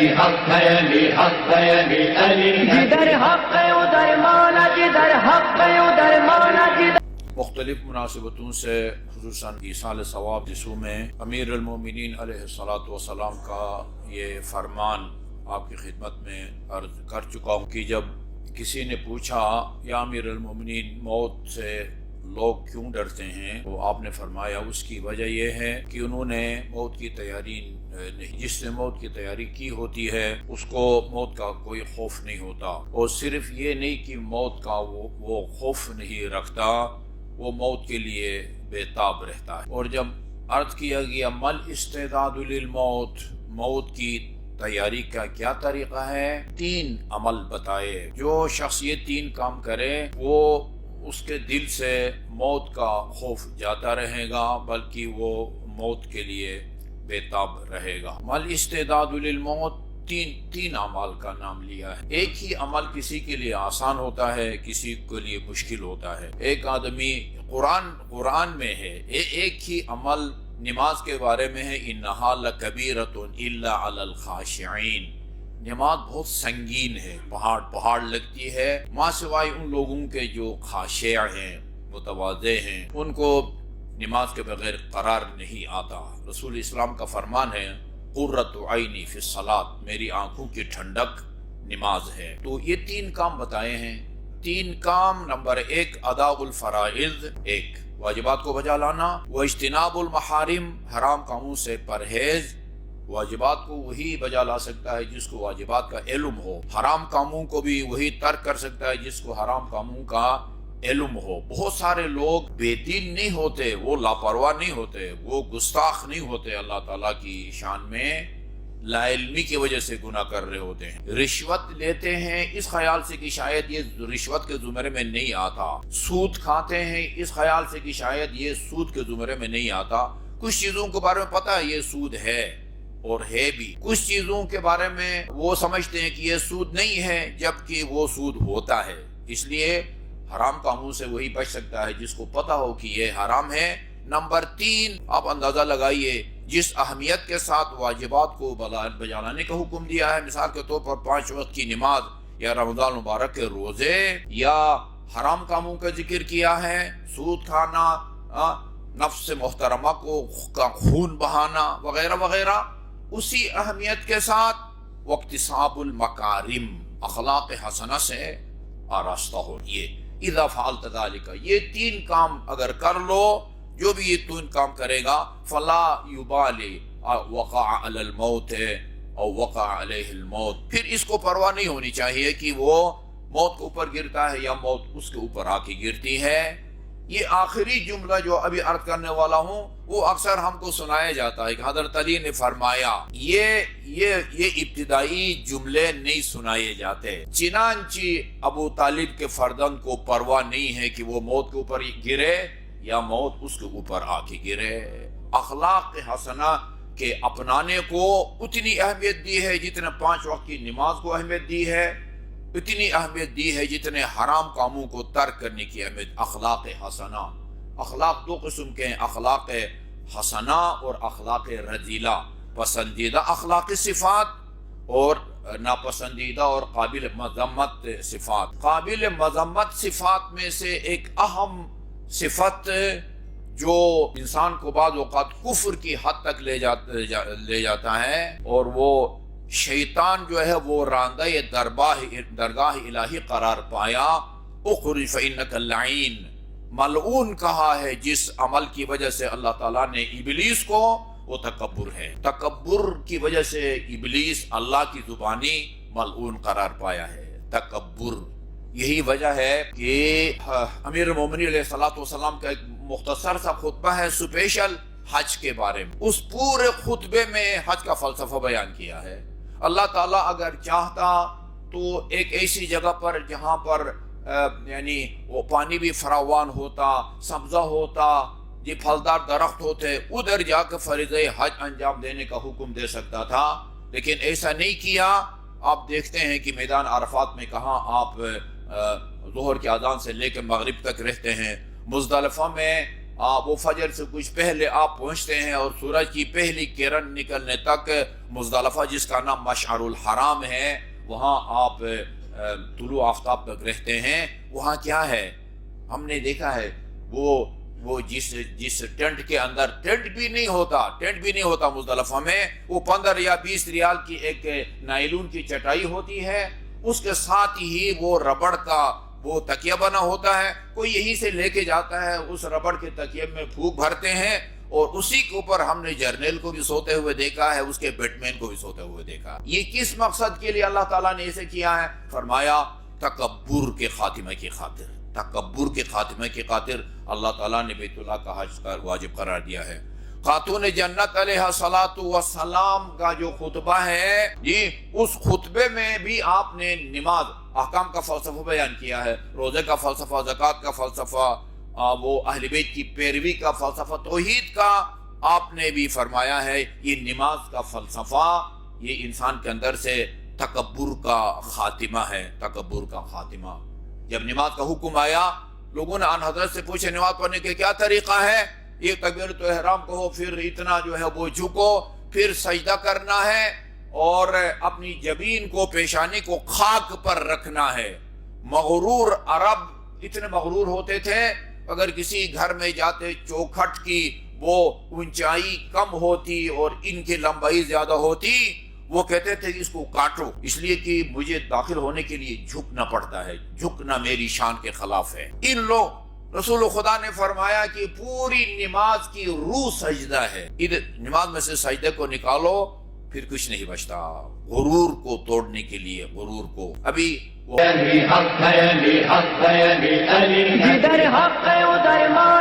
حق ہے علی حق ہے علی علی جدھر حق ہے ادھر مانا جدھر حق ہے ادھر مانا جدھر۔ مختلف مناسبتوں سے خصوصاً ایصال ثواب جسوں میں امیر المومنین علیہ الصلوۃ والسلام کا یہ فرمان آپ کی خدمت میں عرض کر چکا ہوں کہ جب کسی نے پوچھا یا امیر المومنین موت سے لوگ کیوں ڈرتے ہیں، تو آپ نے فرمایا اس کی وجہ یہ ہے کہ انہوں نے موت کی تیاری نہیں، جس نے موت کی تیاری کی ہوتی ہے اس کو موت کا کوئی خوف نہیں ہوتا، اور صرف یہ نہیں کہ موت کا وہ خوف نہیں رکھتا، وہ موت کے لیے بے تاب رہتا ہے۔ اور جب عرض کیا گیا مل استعداد للموت، موت کی تیاری کا کیا طریقہ ہے، 3 عمل بتائے۔ جو شخص یہ 3 کام کرے وہ اس کے دل سے موت کا خوف جاتا رہے گا، بلکہ وہ موت کے لیے بے تاب رہے گا۔ مل استعداد للموت، تین اعمال کا نام لیا ہے۔ ایک ہی عمل کسی کے لیے آسان ہوتا ہے، کسی کے لیے مشکل ہوتا ہے۔ ایک آدمی قرآن میں ہے، ایک ہی عمل نماز کے بارے میں ہے، انہا لکبیرۃ الا علی الخاشعین، نماز بہت سنگین ہے، پہاڑ لگتی ہے، ماں سوائے ان لوگوں کے جو خاشع ہیں، متواضع ہیں، ان کو نماز کے بغیر قرار نہیں آتا۔ رسول اسلام کا فرمان ہے قرۃ عینی فی الصلاۃ، میری آنکھوں کی ٹھنڈک نماز ہے۔ تو یہ 3 کام بتائے ہیں۔ 3 کام، نمبر 1 ادا الفرائض، 1 واجبات کو بجا لانا، واجتناب المحارم، حرام کاموں سے پرہیز۔ واجبات کو وہی بجا لا سکتا ہے جس کو واجبات کا علم ہو، حرام کاموں کو بھی وہی ترک کر سکتا ہے جس کو حرام کاموں کا علم ہو۔ بہت سارے لوگ بے دین نہیں ہوتے، وہ لاپرواہ نہیں ہوتے، وہ گستاخ نہیں ہوتے، اللہ تعالیٰ کی شان میں لا علمی کی وجہ سے گناہ کر رہے ہوتے ہیں۔ رشوت لیتے ہیں اس خیال سے کہ شاید یہ رشوت کے زمرے میں نہیں آتا، سود کھاتے ہیں اس خیال سے کہ شاید یہ سود کے زمرے میں نہیں آتا۔ کچھ چیزوں کے بارے میں پتہ ہے یہ سود ہے اور ہے بھی، کچھ چیزوں کے بارے میں وہ سمجھتے ہیں کہ یہ سود نہیں ہے جبکہ وہ سود ہوتا ہے۔ اس لیے حرام کاموں سے وہی بچ سکتا ہے جس کو پتہ ہو کہ یہ حرام ہے۔ نمبر 3 آپ اندازہ لگائیے، جس اہمیت کے ساتھ واجبات کو بجا لانے کا حکم دیا ہے، مثال کے طور پر 5 وقت کی نماز یا رمضان مبارک کے روزے، یا حرام کاموں کا ذکر کیا ہے، سود کھانا، نفس محترمہ کا خون بہانا وغیرہ وغیرہ، اسی اہمیت کے ساتھ واکتساب المکارم، اخلاق حسنہ سے آراستہ ہو۔ یہ اذا فعلت ذلك، یہ 3 کام اگر کر لو، جو بھی یہ 3 کام کرے گا، فلا یبالی وقع علی الموت او وقع علیہ الموت، پھر اس کو پرواہ نہیں ہونی چاہیے کہ وہ موت کے اوپر گرتا ہے یا موت اس کے اوپر آ کے گرتی ہے۔ یہ آخری جملہ جو ابھی عرض کرنے والا ہوں وہ اکثر ہم کو سنایا جاتا ہے کہ حضرت علی نے فرمایا، یہ ابتدائی جملے نہیں سنائے جاتے۔ چنانچہ ابو طالب کے فرزند کو پرواہ نہیں ہے کہ وہ موت کے اوپر گرے یا موت اس کے اوپر آ کے گرے۔ اخلاق حسنہ کے اپنانے کو اتنی اہمیت دی ہے جتنے 5 وقت کی نماز کو اہمیت دی ہے، اتنی اہمیت دی ہے جتنے حرام کاموں کو ترک کرنے کی اہمیت۔ اخلاق حسنہ، اخلاق 2 قسم کے ہیں، اخلاق حسنہ اور اخلاق رذیلہ، پسندیدہ اخلاق صفات اور ناپسندیدہ اور قابل مذمت صفات۔ قابل مذمت صفات میں سے ایک اہم صفت جو انسان کو بعض اوقات کفر کی حد تک لے جاتا ہے، اور وہ شیطان جو ہے وہ راندہ درگاہ الہی قرار پایا، اخرج فإنک اللعین، ملعون کہا ہے جس عمل کی وجہ سے اللہ تعالیٰ نے ابلیس کو، وہ تکبر ہے۔ تکبر کی وجہ سے ابلیس اللہ کی زبانی ملعون قرار پایا ہے، تکبر۔ یہی وجہ ہے کہ امیر المومنین علیہ الصلوۃ والسلام کا ایک مختصر سا خطبہ ہے اسپیشل حج کے بارے میں، اس پورے خطبے میں حج کا فلسفہ بیان کیا ہے۔ اللہ تعالیٰ اگر چاہتا تو ایک ایسی جگہ پر جہاں پر یعنی وہ پانی بھی فراوان ہوتا، سبزہ ہوتا، یہ پھلدار درخت ہوتے، ادھر جا کے فریضہ حج انجام دینے کا حکم دے سکتا تھا، لیکن ایسا نہیں کیا۔ آپ دیکھتے ہیں کہ میدان عرفات میں کہاں آپ ظہر کی اذان سے لے کے مغرب تک رہتے ہیں، مزدلفہ میں وہ فجر سے کچھ پہلے آپ پہنچتے ہیں اور سورج کی پہلی کرن نکلنے تک مزدلفہ جس کا نام مشعر الحرام ہے وہاں آپ طلوع آفتاب تک رہتے ہیں. وہاں کیا ہے ہم نے دیکھا ہے وہ جس ٹینٹ کے اندر ٹینٹ بھی نہیں ہوتا مزدلفہ میں, وہ 15 یا 20 ریال کی ایک نائلون کی چٹائی ہوتی ہے, اس کے ساتھ ہی وہ ربڑ کا وہ تکیہ بنا ہوتا ہے, کوئی یہی سے لے کے جاتا ہے, اس ربڑ کے تکیے میں پھونک بھرتے ہیں اور اسی کے اوپر ہم نے جرنیل کو بھی سوتے ہوئے دیکھا ہے, اس کے بیٹ مین کو بھی سوتے ہوئے دیکھا. یہ کس مقصد کے لیے اللہ تعالیٰ نے اسے کیا ہے؟ فرمایا تکبر کے خاتمے کی خاطر. تکبر کے خاتمے کی خاطر اللہ تعالیٰ نے بیت اللہ کا حج کا واجب قرار دیا ہے. خاتون جنت علیہ الصلوۃ والسلام کا جو خطبہ ہے اس خطبے میں بھی آپ نے نماز احکام کا فلسفہ بیان کیا ہے, روزے کا فلسفہ, زکوٰۃ کا فلسفہ, وہ اہل بیت کی پیروی کا فلسفہ, توحید کا آپ نے بھی فرمایا ہے. یہ نماز کا فلسفہ یہ انسان کے اندر سے تکبر کا خاتمہ ہے. تکبر کا خاتمہ. جب نماز کا حکم آیا لوگوں نے ان حضرت سے پوچھے نماز پڑھنے کے کیا طریقہ ہے؟ یہ تکبیرۃ احرام کہو, پھر اتنا جو ہے وہ جھکو, پھر سجدہ کرنا ہے اور اپنی جبین کو پیشانی کو خاک پر رکھنا ہے. مغرور عرب اتنے مغرور ہوتے تھے, اگر کسی گھر میں جاتے چوکھٹ کی وہ اونچائی کم ہوتی اور ان کی لمبائی زیادہ ہوتی, وہ کہتے تھے کہ اس کو کاٹو, اس لیے کہ مجھے داخل ہونے کے لیے جھکنا پڑتا ہے, جھکنا میری شان کے خلاف ہے. ان لوگ رسول خدا نے فرمایا کہ پوری نماز کی روح سجدہ ہے. ادھر نماز میں سے سجدے کو نکالو پھر کچھ نہیں بچتا. غرور کو توڑنے کے لیے, غرور کو ابھی جدھر حق ہے ادھر مولا